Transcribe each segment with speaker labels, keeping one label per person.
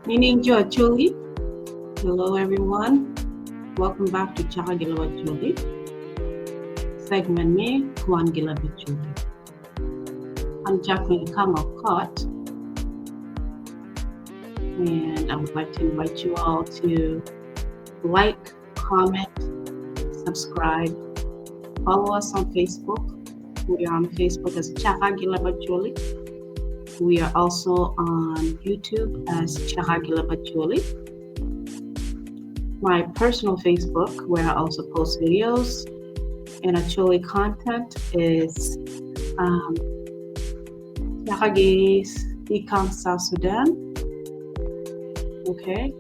Speaker 1: Meaning Jo Acholi. Hello everyone. Welcome back to Chaka Acholi. Segment me, Kwan Acholi. I'm Jckline Ikang of Kot. And I would like to invite you all to like, comment, subscribe, follow us on Facebook. We are on Facebook as Chaka Acholi. We are also on YouTube as Chaka Acholi. My personal Facebook, where I also post videos and Acholi content, is Chaka Ikang South Sudan. Okay.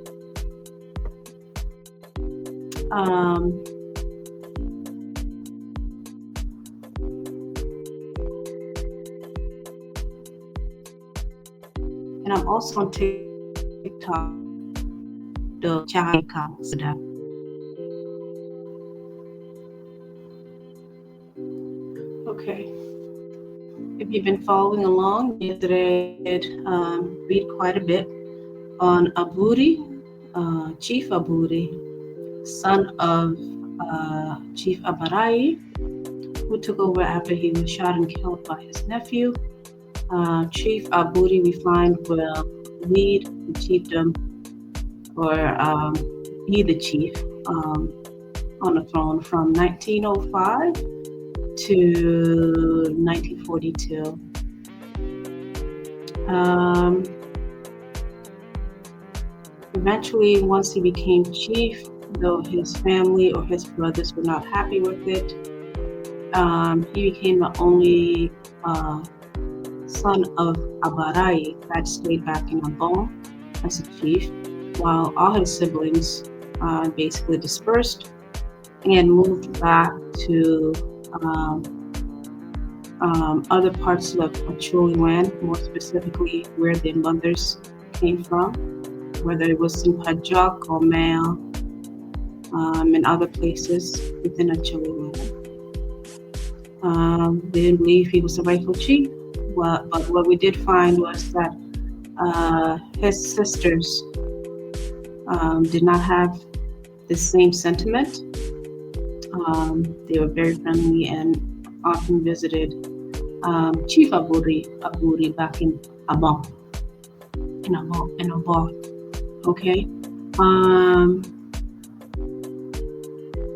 Speaker 1: And I'm also on TikTok, the Chaka Ikang Sudan. Okay. If you've been following along, yesterday I did read quite a bit on Aburi, Chief Aburi, son of Chief Aburi, who took over after he was shot and killed by his nephew. Chief Aburi, we find, will lead the chiefdom or be the chief on the throne from 1905 to 1942. Eventually, once he became chief, though his family or his brothers were not happy with it, he became the only son of Aburi that stayed back in Abong as a chief, while all his siblings basically dispersed and moved back to other parts of Acholi land, more specifically where their mothers came from, whether it was in Pajak or Male, and other places within Acholi land. They didn't believe he was the rightful chief, but what we did find was that his sisters did not have the same sentiment. They were very friendly and often visited Chief Aburi back in Abong, in Obbo. Okay.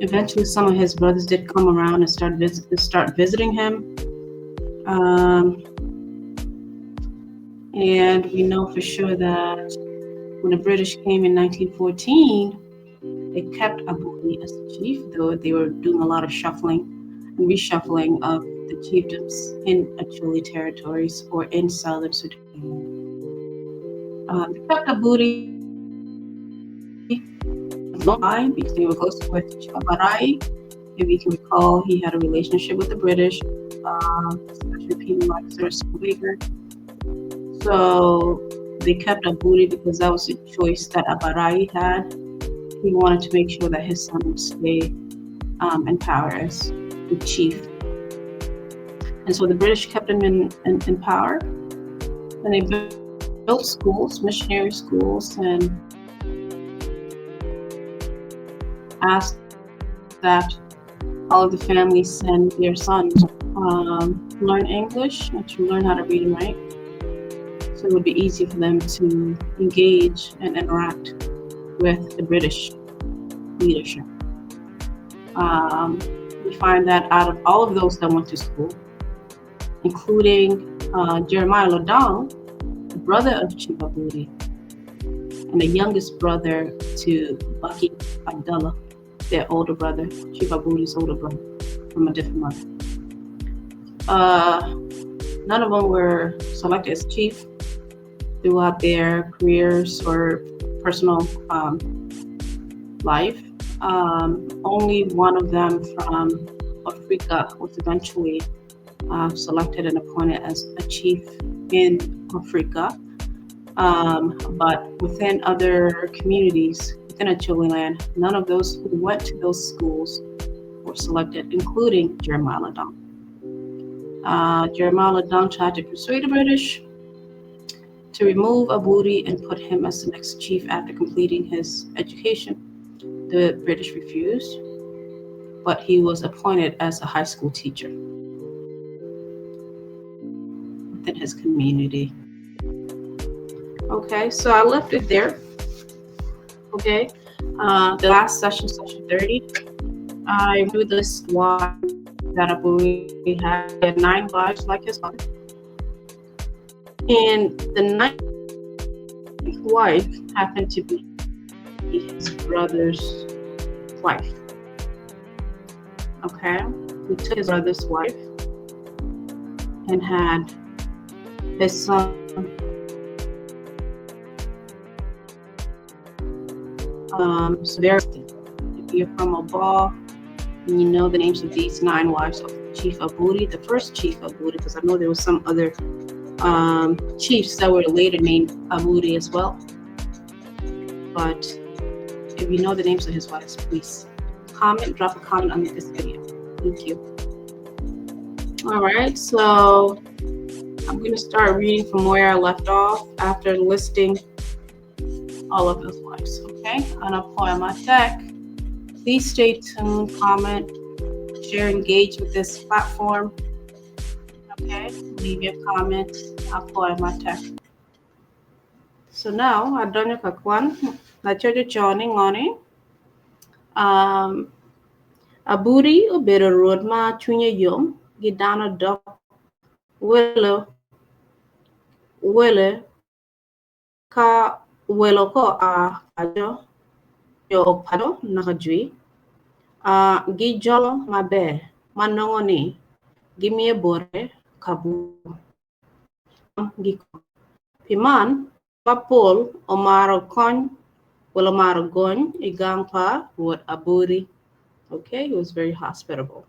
Speaker 1: Eventually, some of his brothers did come around and start visiting him. And we know for sure that when the British came in 1914, they kept Aburi as the chief, though they were doing a lot of shuffling and reshuffling of the chiefdoms in Acholi territories or in southern Sudan. They kept Aburi long time because they were close with Aburi. If you can recall, he had a relationship with the British, especially people like Sir Baker. So they kept Aburi because that was a choice that Aburi had. He wanted to make sure that his son would stay in power as the chief. And so the British kept him in power, and they built schools, missionary schools, and asked that all of the families send their sons to learn English and to learn how to read and write, so it would be easy for them to engage and interact with the British leadership. We find that out of all of those that went to school, including Jeremiah Lodong, the brother of Chief Aburi, and the youngest brother to Baki Abdullah, their older brother, Chief Aburi's older brother, from a different mother. None of them were selected as chief throughout their careers or personal life. Only one of them from Africa was eventually selected and appointed as a chief in Africa. But within other communities within Acholi land, none of those who went to those schools were selected, including Jeremiah Lodong. Jeremiah Lodong tried to persuade the British to remove Aburi and put him as the next chief after completing his education. The British refused, but he was appointed as a high school teacher within his community. Okay, so I left it there. Okay, the last session, session 30, I reviewed the list of wives that Aburi had. He had 9 wives like his father. And the 9th wife happened to be his brother's wife. Okay, he took his brother's wife and had his son. So there, if you're from Obbo, and you know the names of these 9 wives of Chief Aburi, the first Chief Aburi, because I know there was some other chiefs that were later named Aburi as well. But if you know the names of his wives, please drop a comment on this video. Thank you. All right, so I'm going to start reading from where I left off after listing all of those wives. Okay, Apwoyo Matthia. Please stay tuned, comment, share, engage with this platform. Okay, leave your comment. Apwoyo Matthia. So now I done your Kwan. I told you joining on it. Aburi obedo road ma chunye yom gidana dok wele ko a ajo yo pado nakajui gi jolo mabe manongo ni gimie bore kabu gi piman papol omaro kon wala maro gon igang pa would Aburi. Okay, he was very hospitable.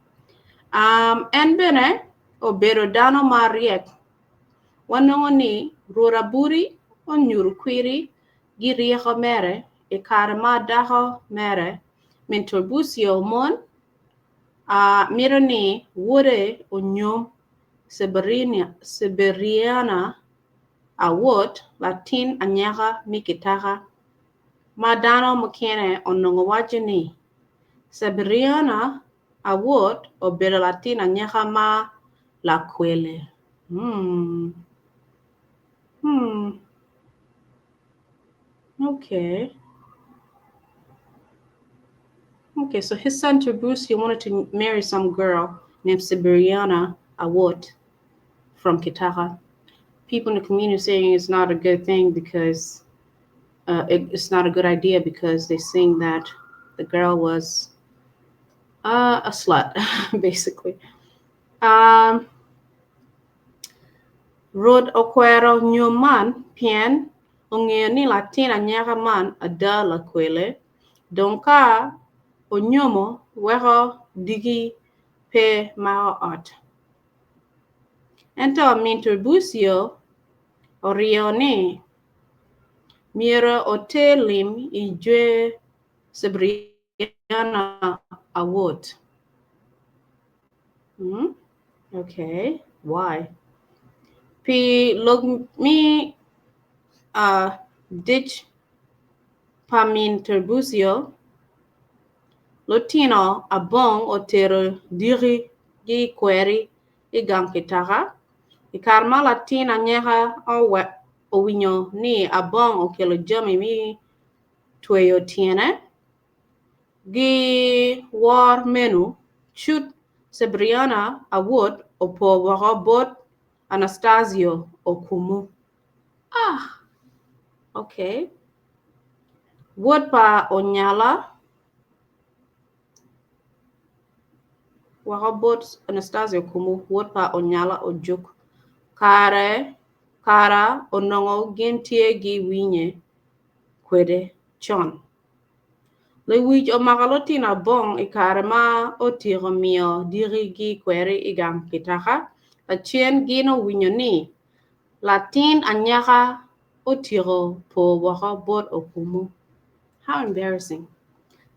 Speaker 1: And bene obedo dano mariek wanongo ni ruraburi o nyuru kwiri gi rieko mere e kare ma daho mere min turbusio mon miro ni wore o nyom Siberiana awot Latin anyaka mikitaka ma dano mokene onongo wacho ni Siberiana awot obedo Latin anyaka ma la kwele. Okay. Okay, so his son Tiburcio wanted to marry some girl named Siberiana Awot from Kitaka. People in the community saying it's not a good thing because it's not a good idea because they saying that the girl was a slut, basically. Rod okwero nyuman pien ong'eyo ni Latin anyaka man ada la kwele donka onyomo weko digi pe mao ot. Ento min Tiburcio orio ni mira otelim ijwe Siberiana awot. Okay, why? Pi look me ditch pamin Tiburcio Lotino Abong otero diri gi query igang Kitaka. Ikarma Latina nyeha owinyo ni Abong okelo jomi mi tweyo tiene. Gi war menu chut Siberiana awot opo bot Anastasio okumu. Okay. Wot pa Onyala Wakabot Anastasio Kumu, wot pa Onyala ojuk. Kara onongo gentie gi winye kwede chon. Le wij o makalotina bong ikare ma otiro mio diri gi kwere igang Kitaka. A chien gino winyo ni. Latin anyaka otiro po wakabot okumu. How embarrassing.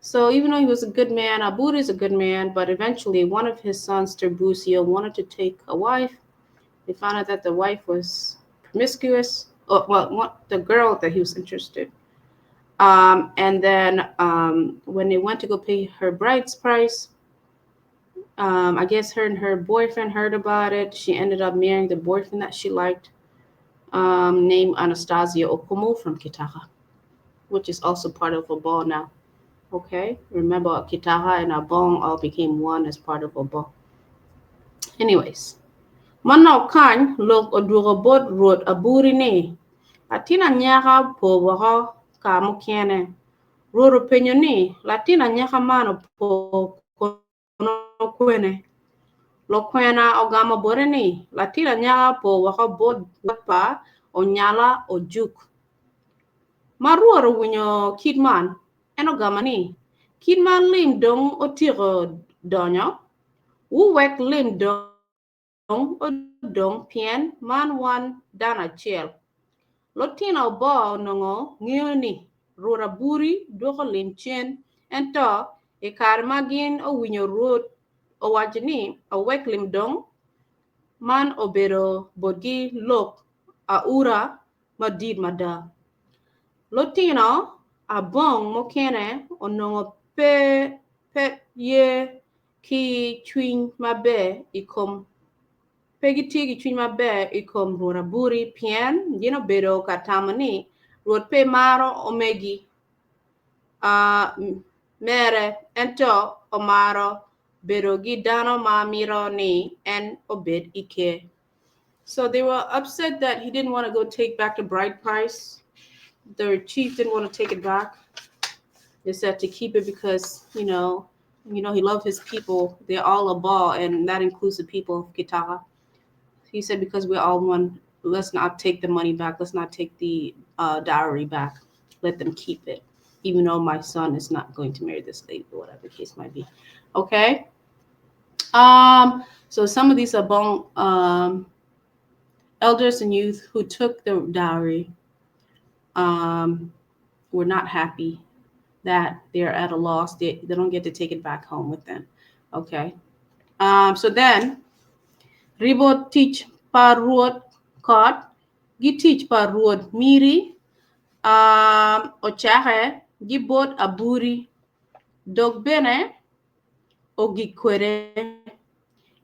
Speaker 1: So even though he was a good man, Aburi is a good man, but eventually one of his sons, Tiburcio, wanted to take a wife. They found out that the wife was promiscuous, the girl that he was interested. And then when they went to go pay her bride's price, I guess her and her boyfriend heard about it. She ended up marrying the boyfriend that she liked, named Anastasia Opomo from Kitaka, which is also part of Obbo now. Okay, remember Kitaka and Abong all became one as part of Obbo. Anyways, Manau Khan look Odurobot wrote Aburi ne. Latina Nyaka po waka kamu kiene. Roro penyo ni, Latina Nyaka mano po kono kwene. Lokwena ogama bore ni, Latina Nyaka po waka bod pa Onyala o juk. Maruoro winyo kidman, enogama ni. Kidman lim dong o tiro donyo. Uwek lim dong o dong pien man wan dana chiel. Lotina bo nongo ngioni rura buri doko lim chen ento e karmagin o winyo road o wajini o wek lim dong man obero bodgi lok a ura madid mada. Lotina Abong mokene o nongo pe ye ki chwin mabe ikom pegiti chwin mabe ikom rura buri pien gino bedo katamani ruot pe maro omegi mere ento omaro bedo gidano ma miro ni en obed ike. So they were upset that he didn't want to go take back the bride price. The chief didn't want to take it back. They said to keep it because, he loved his people. They're all a ball, and that includes the people of Kitaka. He said, because we're all one, let's not take the money back. Let's not take the dowry back. Let them keep it, even though my son is not going to marry this lady, or whatever the case might be. Okay. So some of these Abong elders and youth who took the dowry were not happy that they're at a loss. They don't get to take it back home with them. Okay. So then, Ribo teach Parwot Kot, gi teach Parwot Miri, Ochare, Gibot Aburi, Dog Bene, Ogikwere,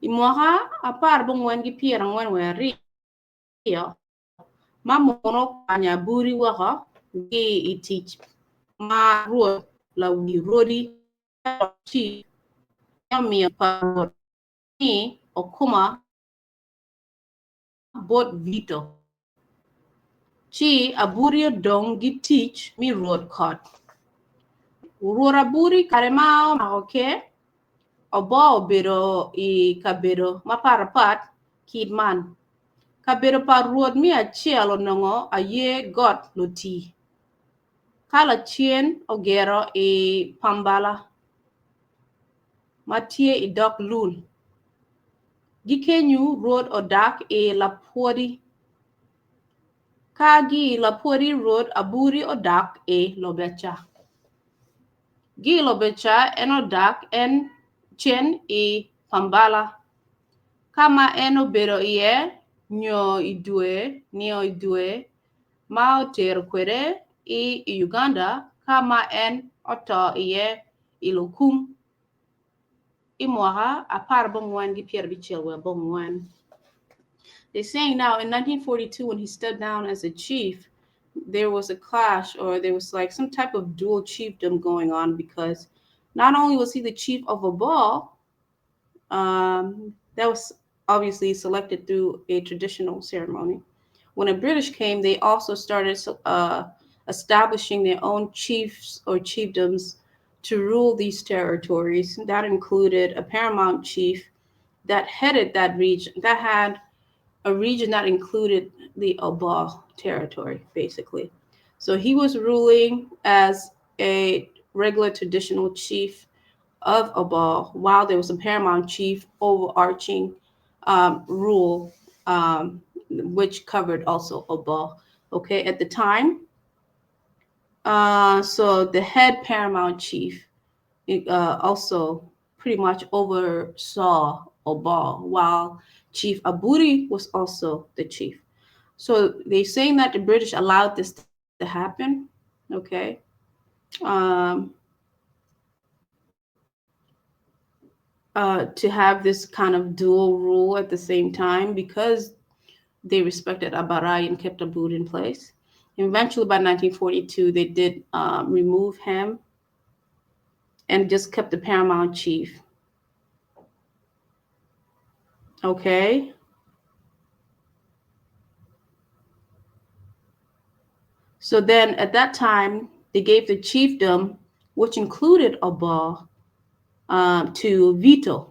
Speaker 1: Imoha, apar bungwen gi pierang wen we rio, Mamono Kanya Buri Waka, Gi I teach Ma Ruot, La Wi Rodi, Chief, Emi Parwot, Ni, Okuma, Bot Vito. Chi Aburio Dong gi teach mi Ruot Kot. Urora Buri Karemao Mahoke, Obbo Bero I Kabero, Maparapat, Kidman. Kabero Parwot mi a chielo nongo a ye Got Lotii. Kala chien ogero I Pambala. Matie I Dok Lul. Gikenyu road odak e Lapodi. Kagi Lapodi road Aburi odak e Lobecha. Gi Lobecha en odak en chen I Pambala. Kama eno bero ie nyo idue mao ter kwere I Uganda kama en oto ie I Lokung. Imoha apar bongwan gi pier bichel bongwan. They're saying now in 1942 when he stepped down as a chief, there was a clash, or there was like some type of dual chiefdom going on, because not only was he the chief of Obbo, that was obviously selected through a traditional ceremony. When the British came, they also started establishing their own chiefs or chiefdoms to rule these territories. That included a paramount chief that headed that region, that had a region that included the Obbo territory, basically. So he was ruling as a regular traditional chief of Obbo, while there was a paramount chief overarching rule, which covered also Obbo. Okay, at the time, so the head paramount chief also pretty much oversaw Obbo, while Chief Aburi was also the chief. So they're saying that the British allowed this to happen. Okay. Um, to have this kind of dual rule at the same time because they respected Abarai and kept Abud in place. Eventually, by 1942, they did remove him and just kept the paramount chief. Okay. So then at that time, they gave the chiefdom, which included Obbo, to Vitto,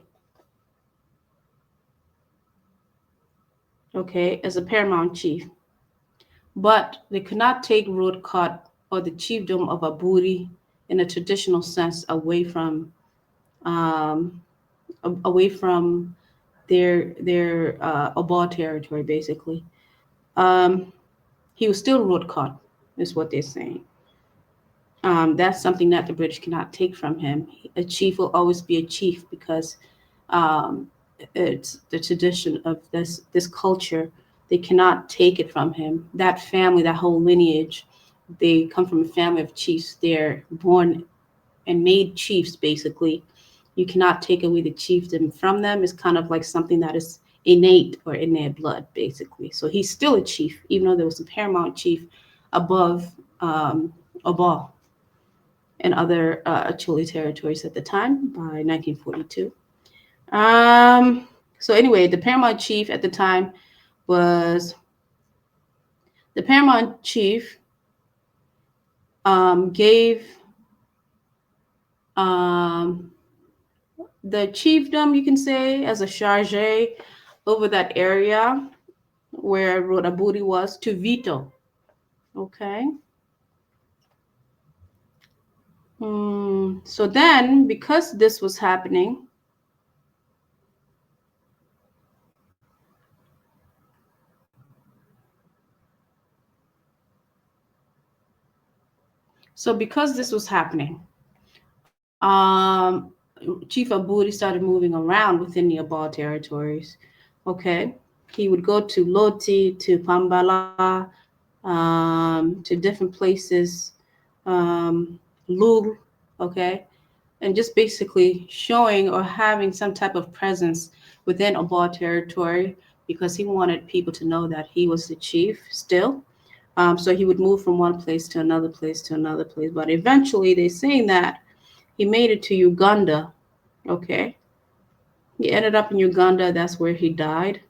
Speaker 1: okay, as a paramount chief. But they could not take road cut or the chiefdom of Aburi in a traditional sense um, away from their Obbo territory, basically. Um, he was still road cut, is what they're saying. That's something that the British cannot take from him. A chief will always be a chief because um, it's the tradition of this culture. They cannot take it from him. That family, that whole lineage, they come from a family of chiefs. They're born and made chiefs, basically. You cannot take away the chiefdom from them. It's kind of like something that is innate or in their blood, basically. So he's still a chief, even though there was a paramount chief above Obbo and other Acholi territories at the time by 1942. Um, so anyway, the paramount chief at the time was the paramount chief gave um, the chiefdom, you can say, as a charge over that area where Rodaburi was to Vitto. Okay. So then, because this was happening, so because this was happening, Chief Aburi started moving around within the Abal territories. Okay, he would go to Loti, to Pambala, to different places, um, Lul, okay, and just basically showing or having some type of presence within Abal territory because he wanted people to know that he was the chief still. So he would move from one place to another place to another place. But eventually, they're saying that he made it to Uganda. Okay. He ended up in Uganda. That's where he died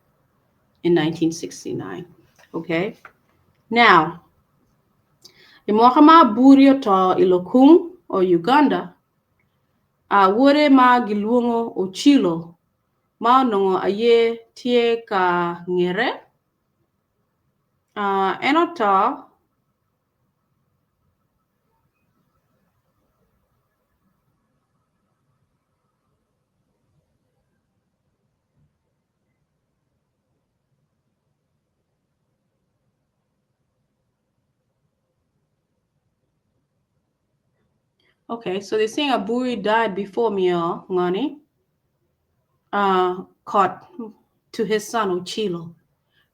Speaker 1: in 1969. Okay. Now, Imokama Burio to Lokung or Uganda, Wore ma Gilwongo Ochilo, ma nongo aye tie ka ngere, enota. Okay, so they're saying Aburi died before Mio Ngani, caught to his son Ochilo.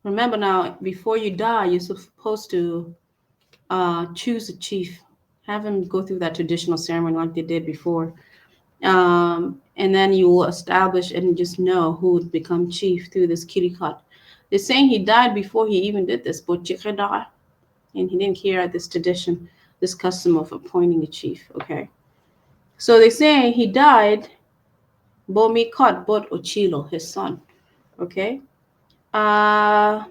Speaker 1: Remember now, before you die, you're supposed to choose a chief, have him go through that traditional ceremony like they did before. And then you will establish and just know who would become chief through this Kidi Kot. They're saying he died before he even did this, but and he didn't care at this tradition, this custom of appointing a chief. Okay. So they're saying he died, Bomi Kot, but Ochilo, his son. Okay. Uh,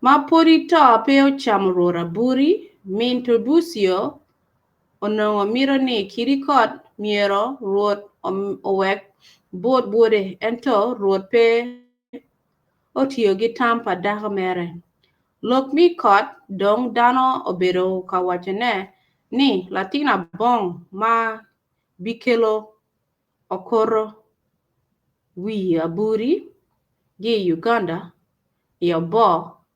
Speaker 1: Maporita peo chamorora buri, minturbusio, ono miro ni kirikot miero ruot owek bod bude ento ruot pe otio gi tampa daka mere. Lok mi kot dong dano obedo kawachane ni Latina bong ma bikelo okoro wi aburi gi Uganda yo bo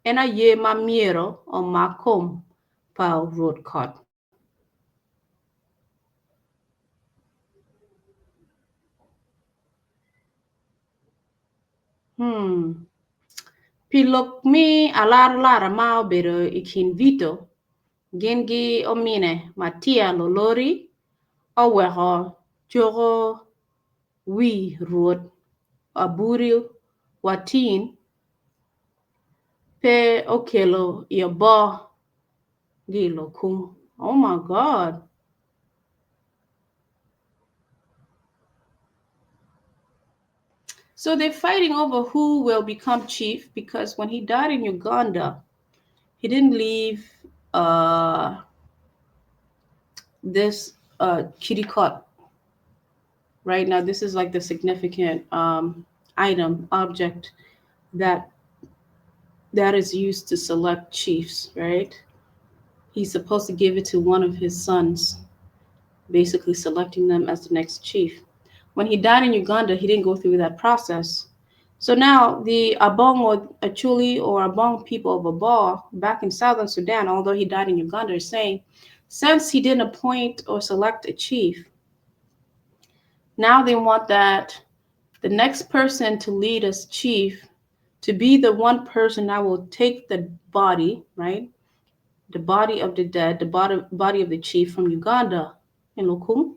Speaker 1: ena ye ma miero o makom pa road kot. Hmm. Pilok mi alar lara mao bero ikin Vitto gengi omine Matthia Lolori oweho jogo wi ruot Aburi watin pe Ochilo Obbo gi Lokung. Oh my God. So they're fighting over who will become chief because when he died in Uganda, he didn't leave this Kidi Kot. Right now, this is like the significant object that is used to select chiefs, right? He's supposed to give it to one of his sons, basically selecting them as the next chief. When he died in Uganda, he didn't go through that process. So now the Abong or Acholi or Abong people of Obbo back in southern Sudan, although he died in Uganda, are saying, since he didn't appoint or select a chief, now they want that the next person to lead as chief to be the one person that will take the body, right? The body of the dead, the body of the chief from Uganda in Lokung,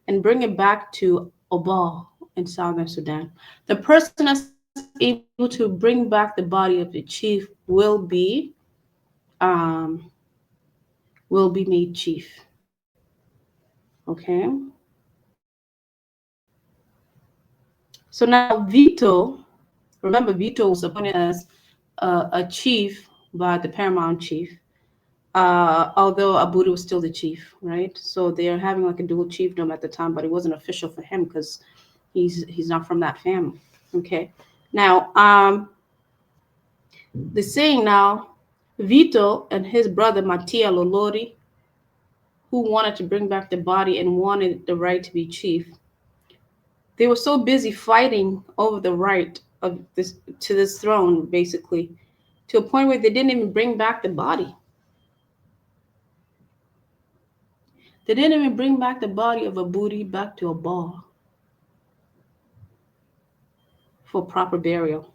Speaker 1: and bring it back to Obbo in southern Sudan. The person that's able to bring back the body of the chief um, will be made chief. Okay. So now Vitto, remember Vitto was appointed as a chief by the paramount chief. Although Aburi was still the chief, right? So they're having like a dual chiefdom at the time, but it wasn't official for him because he's not from that family. Okay. Now, the saying now, Vitto and his brother Matthia Lolori, who wanted to bring back the body and wanted the right to be chief, they were so busy fighting over the right of this to this throne, basically, to a point where they didn't even bring back the body. They didn't even bring back the body of Aburi back to Obbo for proper burial.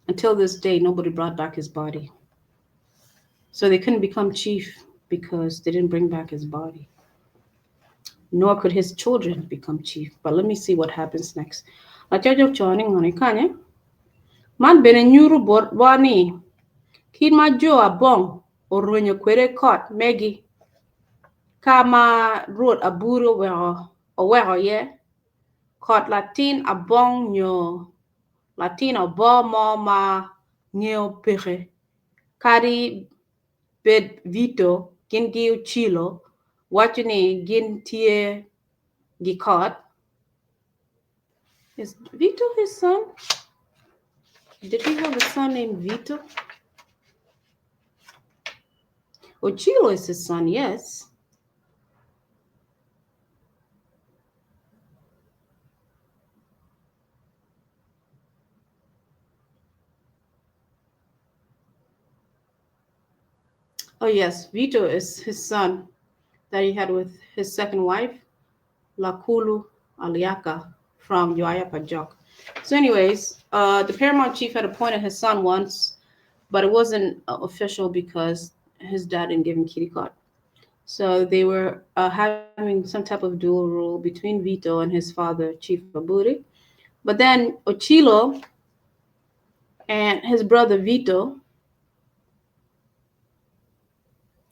Speaker 1: Until this day, nobody brought back his body. So they couldn't become chief because they didn't bring back his body. Nor could his children become chief. But let me see what happens next. Man bene nyuru boni kin ma Jo Abong orwenyo kwere kot megi kama ruot Aburi owero ye kot Latin Abong nyo Latin Obbo mo ma ng'eyo peche kadi bed Vitto gin gi Ochilo wacho ni gin tie gi kot. Is Vitto his son? Did he have a son named Vitto? Ochilo is his son, yes. Oh yes, Vitto is his son that he had with his second wife, Lakulu Aliaka from Joayapajok. So anyways, the paramount chief had appointed his son once, but it wasn't official because his dad didn't give him Kidi Kot. So they were having some type of dual rule between Vitto and his father, Chief Aburi. But then Ochilo and his brother Vitto,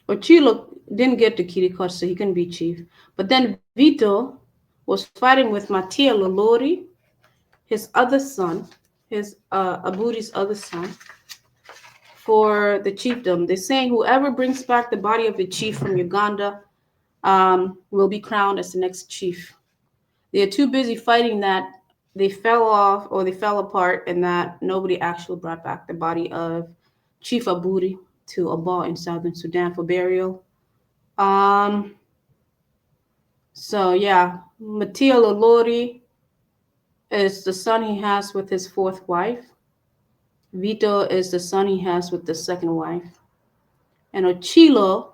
Speaker 1: Ochilo didn't get the Kidi Kot, so he couldn't be chief. But then Vitto was fighting with Matthia Lolori, his other son, his Aburi's other son, for the chiefdom. They're saying whoever brings back the body of the chief from Uganda will be crowned as the next chief. They're too busy fighting that they fell off or they fell apart and that nobody actually brought back the body of Chief Aburi to Obbo in southern Sudan for burial. So yeah, Matthia Lolori is the son he has with his fourth wife. Vitto is the son he has with the second wife. And Ochilo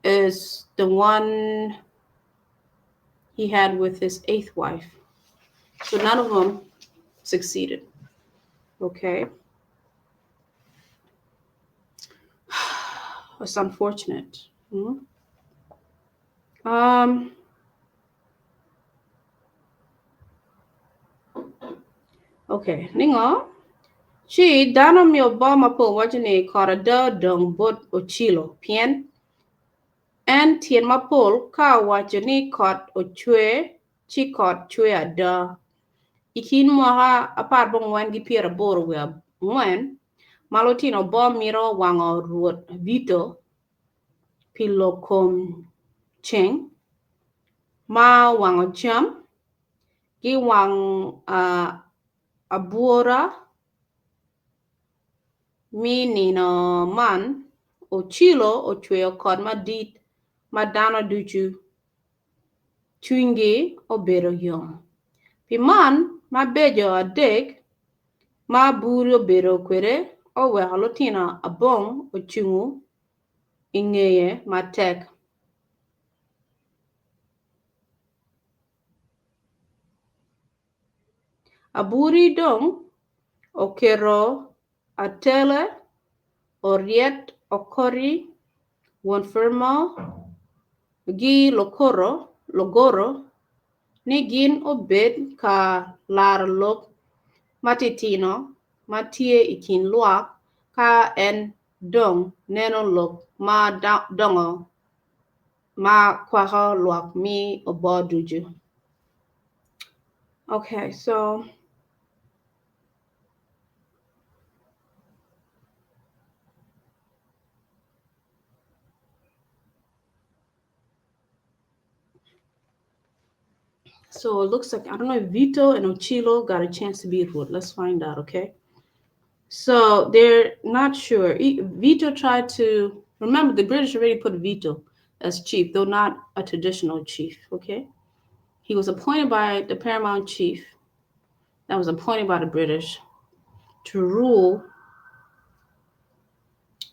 Speaker 1: is the one he had with his eighth wife. So none of them succeeded. Okay. It's unfortunate. Um, okay, ningo. Chi dano mi Obama po wajane korada dong bot Ochilo pien and tien mapol ka wajane kot ochwe chi kot chwe ada. Ikin mwaha apar bong wan gi piera boro wea ngwen malotino bo miro wango ruot Vitto pilokom cheng ma wango cham gi wang abura mi nino man Ochilo ochweo kod madit madano duchu chungi obero yom. Piman ma bejo adek ma buri obero kwere owe halotina abong ochungu ingeye matek. Aburi dong okero atele oriet okori wonfermo gi logoro ni gin obed ka lar lok matitino matie ikin luak ka en dong neno lok ma dongo ma kwako luak mi Obbo duju. Okay, so it looks like, I don't know if Vitto and Ochilo got a chance to be ruled. Let's find out, okay? So they're not sure. Vitto tried to, remember the British already put Vitto as chief, though not a traditional chief, okay? He was appointed by the paramount chief that was appointed by the British to rule,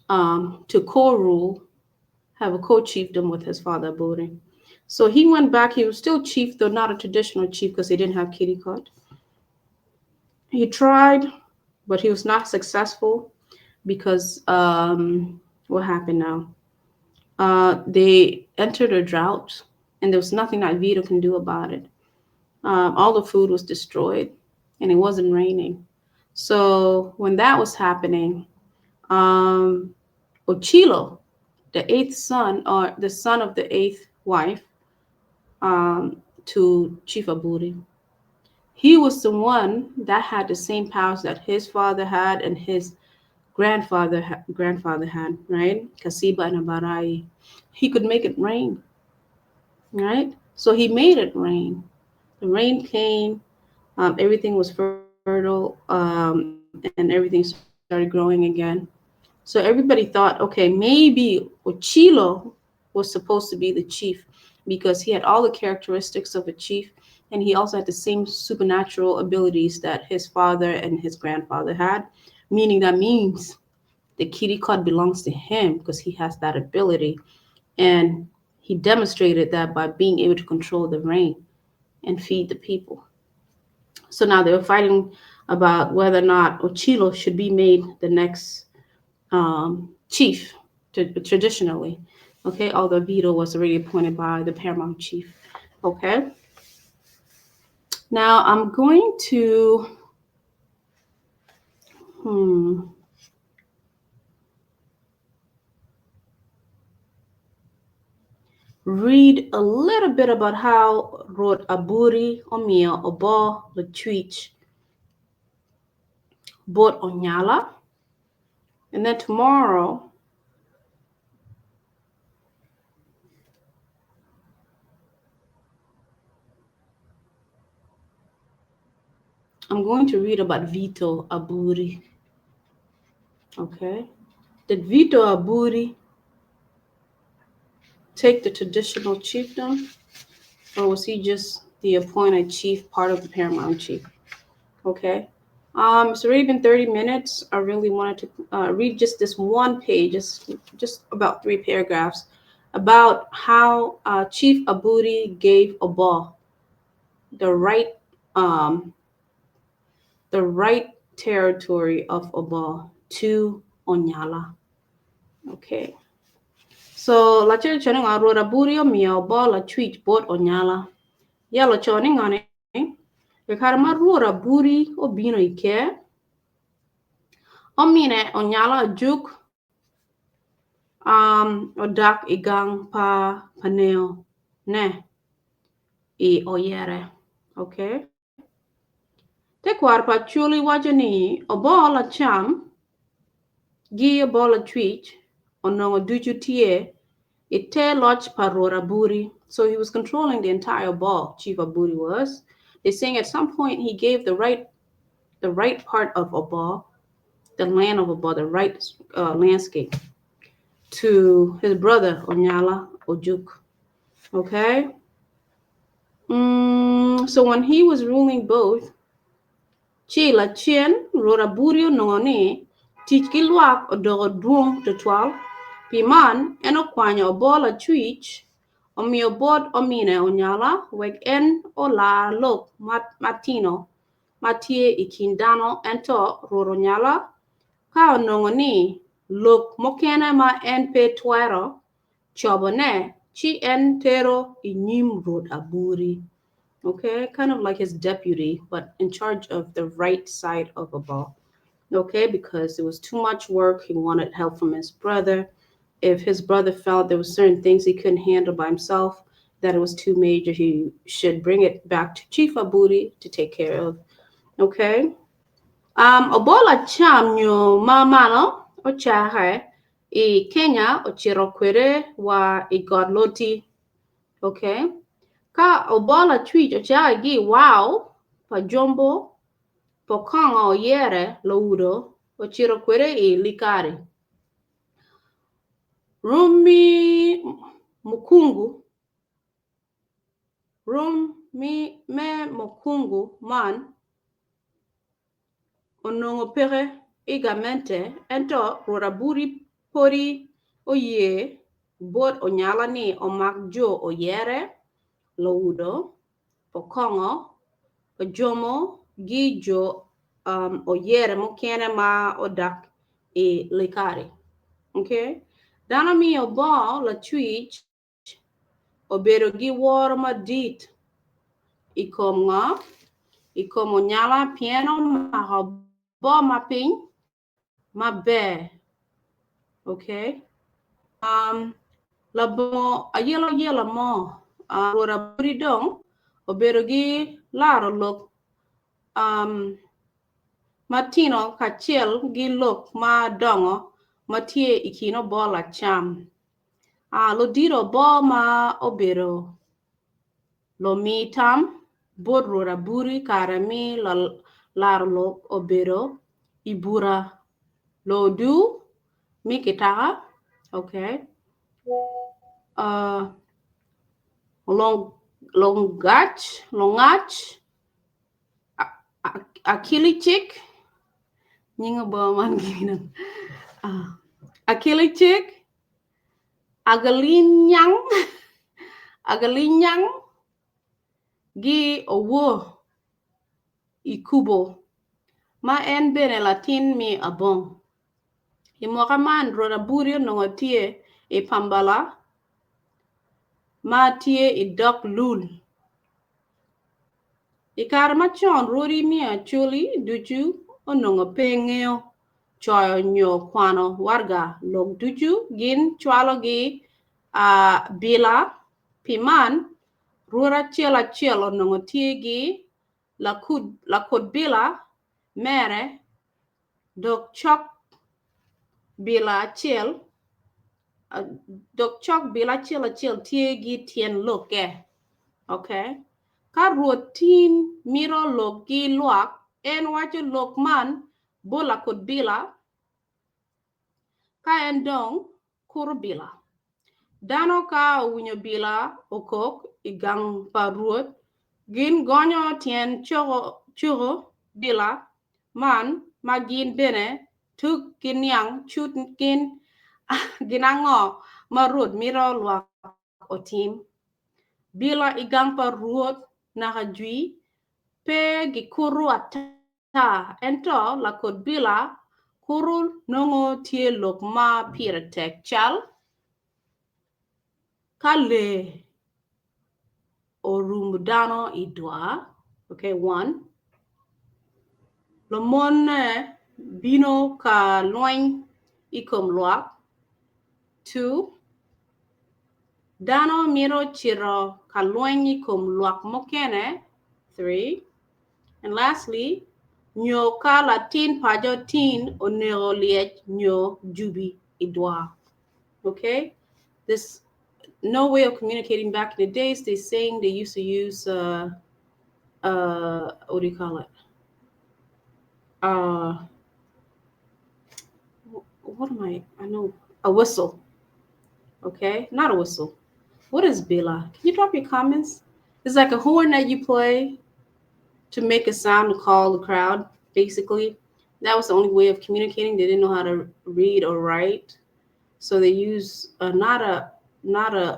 Speaker 1: to co-rule, have a co-chiefdom with his father Aburi. So he went back. He was still chief, though not a traditional chief because he didn't have Kidi Kot. He tried, but he was not successful because what happened now? They entered a drought, and there was nothing that Vitto can do about it. All the food was destroyed, and it wasn't raining. So when that was happening, Ochilo, the eighth son, or the son of the eighth wife, to Chief Aburi, he was the one that had the same powers that his father had and his grandfather had, right? Kasiba and Abarai. He could make it rain, right? So he made it rain. The rain came, everything was fertile, and everything started growing again. So everybody thought, okay, maybe Ochilo was supposed to be the chief because he had all the characteristics of a chief, and he also had the same supernatural abilities that his father and his grandfather had, meaning that means the Kidi Kot belongs to him because he has that ability. And he demonstrated that by being able to control the rain and feed the people. So now they were fighting about whether or not Ochilo should be made the next chief traditionally. Okay, although Vitto was already appointed by the paramount chief. Okay. Now I'm going to read a little bit about how wrote Aburi Omia Obbo Latwich bought Onyala. And then tomorrow I'm going to read about Vitto Aburi. Okay. Did Vitto Aburi take the traditional chiefdom, or was he just the appointed chief, part of the paramount chief? Okay. It's already been 30 minutes. I really wanted to read just this one page, just about 3 paragraphs, about how Chief Aburi gave Obbo the right territory of Obbo to Onyala. Okay. So la chiri choni nga Got Aburi mio bo la tweet bot Onyala. Ya la choni ngane. E karama Got Aburi bino ike. Omine Onyala juk odak igang pa paneo ne I oyere. Okay. Te kwar pa chuli wajani Obbo la cham gi Obbo la tweet onongo duju tie ite lodge pa Got Aburi. So he was controlling the entire ball. Chief Aburi was. They're saying at some point he gave the right part of Obbo, the land of Obbo, the right landscape, to his brother Onyala Ojuk. Okay. So when he was ruling both, Chi la chien Got Aburi nongone teach kilwak odogo duong to 12 piman eno kwanya Obbo la twitch omio bod omine Onyala weg en ola lok matino matie ikindano ento Got Onyala ka onongoni lok mokene ma en pe twero chobone chi en tero inyim Got Aburi. Okay, kind of like his deputy, but in charge of the right side of a ball. Okay, because it was too much work. He wanted help from his brother. If his brother felt there were certain things he couldn't handle by himself, that it was too major, he should bring it back to Chief Aburi to take care of. Okay. Obola cham nyo mamano o Chaka I Kenya o Chirokwere wa I Got Lotii. Okay. Ka Obola tweet o Chaka gi wow pa jombo po kongo yere loudo o Chirokwere I Licari. Rumi mukungu man onongo pere igamente ento Got Aburi pori oye bot Onyala ni omak jo oyere loudo pokongo ojomo gi jo oyere mokene ma odak I Licari. Okay, dana mi Obbo la twitch obedo gi woro madit ikom Onyala piano ma Obbo ma piny maber. Okay. Labo ayelo mo Got Aburi dong obedo gi laro lok matino kachiel gi lok ma dongo matie ikino Obbo la cham. Lodiro Obbo ma obedo lo mi tam bod Got Aburi kare mi laro lok obedo ibura lo du mi kitaka. Okay. Longach Acholi chick nyinga ba man gina Acholi chick agalinyang gi owo ikubo ma en bene latin mi Abong. Imoka man Got Aburi nongo tie I pambala ma tie I dok lul. Ikar machon Rori mi Acholi duju onongo pengeo choyo nyo kwano warga log duju gin chwalo gi bila piman rura chiel onongo tie gi lakud bila mere dok chok bila chiel tie gi tien loke. Okay. Ka ruotin miro lok gi luak en wacho lok man bola kod bila ka en dong kuro bila. Dano ka winyo bila okok igang pa ruot gin gonyo tien chogo bila man magin bene tuk ginyang chut gin ginango marut miro luak otim. Bila igang pa ruot nakajui pe gikuru ata ento lakod bila kuru nongo tie lok ma piratek chal kale orumudano idwa. Okay, 1. Lomone bino ka loin ikom luak. 2. Dano miro chiro ka loin ikom luak mokene. 3. And lastly, nyo ka latin pajotin onero liech nyo jubi idwa. Okay, this no way of communicating back in the days. They're saying they used to use what do you call it? What am I know a whistle. Okay, not a whistle. What is bila? Can you drop your comments? It's like a horn that you play to make a sound to call the crowd. Basically, that was the only way of communicating. They didn't know how to read or write, so they use not a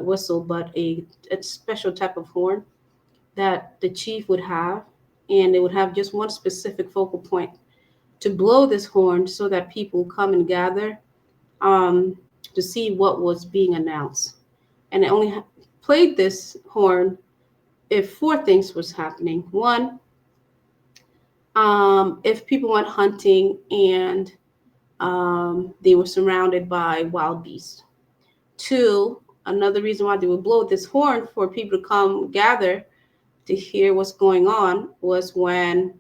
Speaker 1: whistle, but a special type of horn that the chief would have, and they would have just one specific focal point to blow this horn so that people come and gather to see what was being announced. And they only played this horn if 4 things was happening. 1, if people went hunting and they were surrounded by wild beasts. 2, another reason why they would blow this horn for people to come gather to hear what's going on was when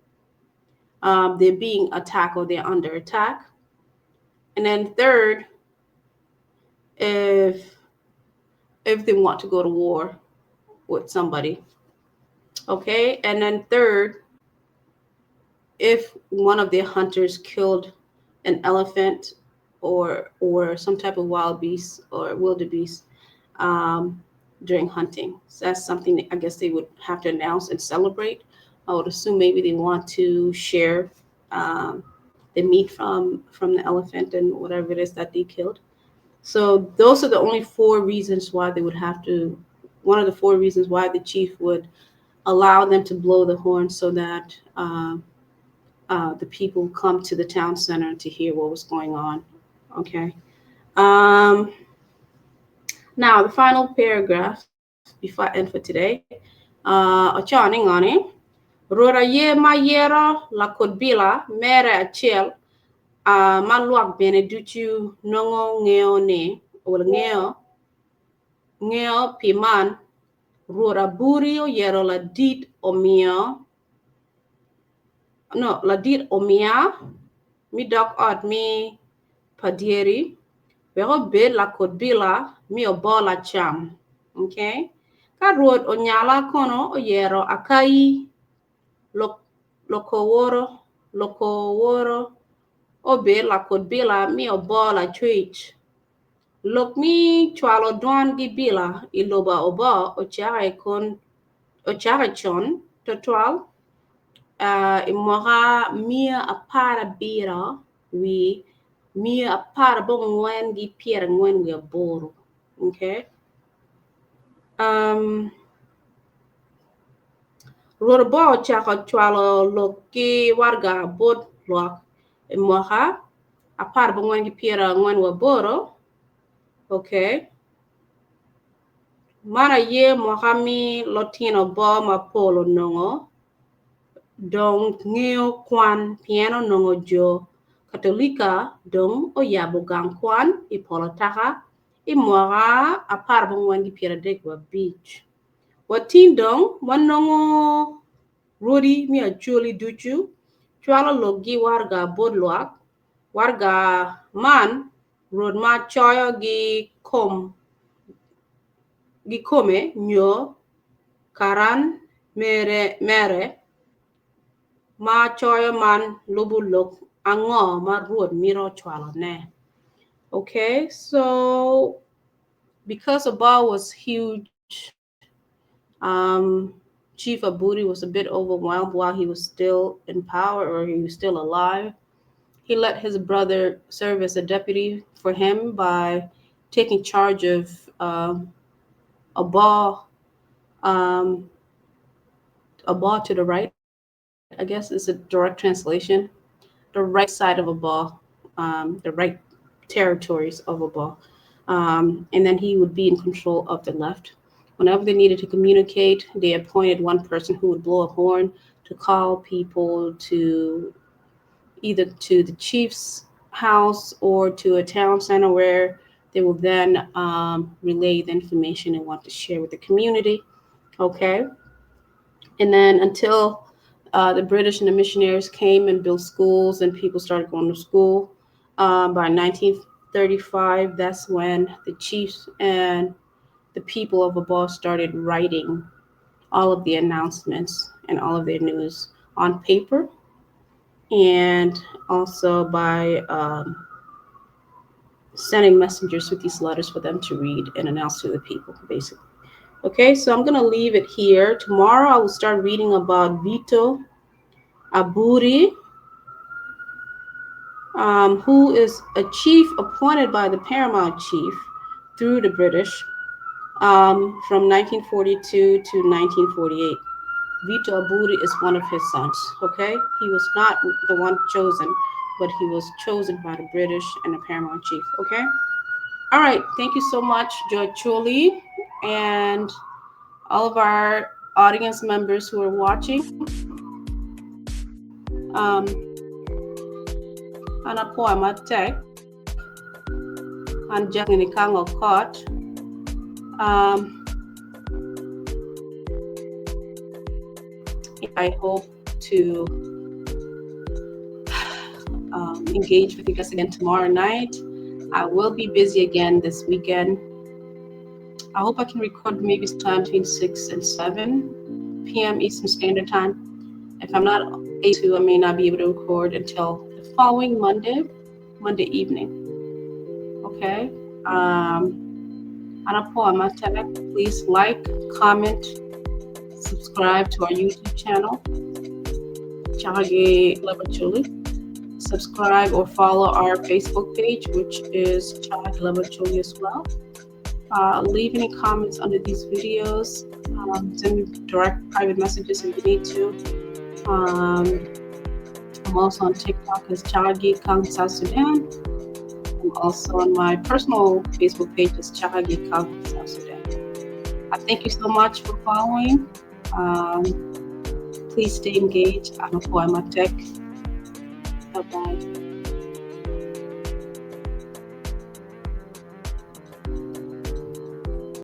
Speaker 1: they're being attacked or they're under attack. And then 3rd, if they want to go to war with somebody. Okay, and then 3rd, if one of their hunters killed an elephant or some type of wild beast or wildebeest during hunting. So that's something that I guess they would have to announce and celebrate. I would assume maybe they want to share the meat from the elephant and whatever it is that they killed. So those are the only 4 reasons why they would have to. One of the 4 reasons why the chief would allow them to blow the horn so that the people come to the town center to hear what was going on. Okay. Now the final paragraph before I end for today. Ochani ngani. Rora ye ma yera la kodbila mere achel maluak beneduchu nongo ngeo ne or ngeo piman rora buri o yero la dit omia. No, la dit omia mi dok od mi padieri. Pero bid la kodbila mi obola cham. Okay. Ka road Onyala kono o yero akai lokoworo obe la kodbila mi obola twitch. Lok mi chwalo don gi bila iloba oba ochara chon total imora mia apara bira we mia apara bongwen gi piera ngwen we boro. Okay. Rorbo Chaka chwalo loki warga bot lock imora apara bongwen gi piera ngwen we boro. Okay. Mana ye mohami lotino bo ma polo nongo dong ngeo Kwan piano nongo jo katolika dong o yabo gang Kwan I polotaka I moga a parbong wangi pira degwa beach. Watin dong wanongo rodi mi a chuli duchu chwala logi warga bodloak warga man rod ma choyo gi kome nyo karan mere ma choyo man lubulok ango ma ruod miro chwalo ne. Okay, so because Obbo was huge, Chief Aburi was a bit overwhelmed while he was still in power or he was still alive. He let his brother serve as a deputy for him by taking charge of Obbo to the right, I guess is a direct translation. The right side of Obbo, the right territories of Obbo. And then he would be in control of the left. Whenever they needed to communicate, they appointed one person who would blow a horn to call people to either to the chief's house or to a town center where they will then relay the information and want to share with the community. Okay. And then until the British and the missionaries came and built schools and people started going to school, by 1935, that's when the chiefs and the people of Obbo started writing all of the announcements and all of their news on paper, and also by sending messengers with these letters for them to read and announce to the people, basically. Okay, so I'm going to leave it here. Tomorrow I will start reading about Vitto Aburi, who is a chief appointed by the paramount chief through the British from 1942 to 1948. Vitto Aburi is one of his sons, okay? He was not the one chosen, but he was chosen by the British and the paramount chief, okay? All right, thank you so much, Jo Acholi, and all of our audience members who are watching. Apwoyo and Jckline Ikang I hope to engage with you guys again tomorrow night. I will be busy again this weekend. I hope I can record maybe sometime between 6 and 7 p.m. Eastern Standard Time. If I'm not able to, I may not be able to record until the following Monday evening. Okay? Please like, comment, subscribe to our YouTube channel, Leb Acholi. Subscribe or follow our Facebook page, which is Leb Acholi as well. Leave any comments under these videos. Send me direct private messages if you need to. I'm also on TikTok as Chckline Ikang South Sudan. I'm also on my personal Facebook page as Chckline Ikang South Sudan. I thank you so much for following. Please stay engaged. I'm Apwoyo. Bye-bye.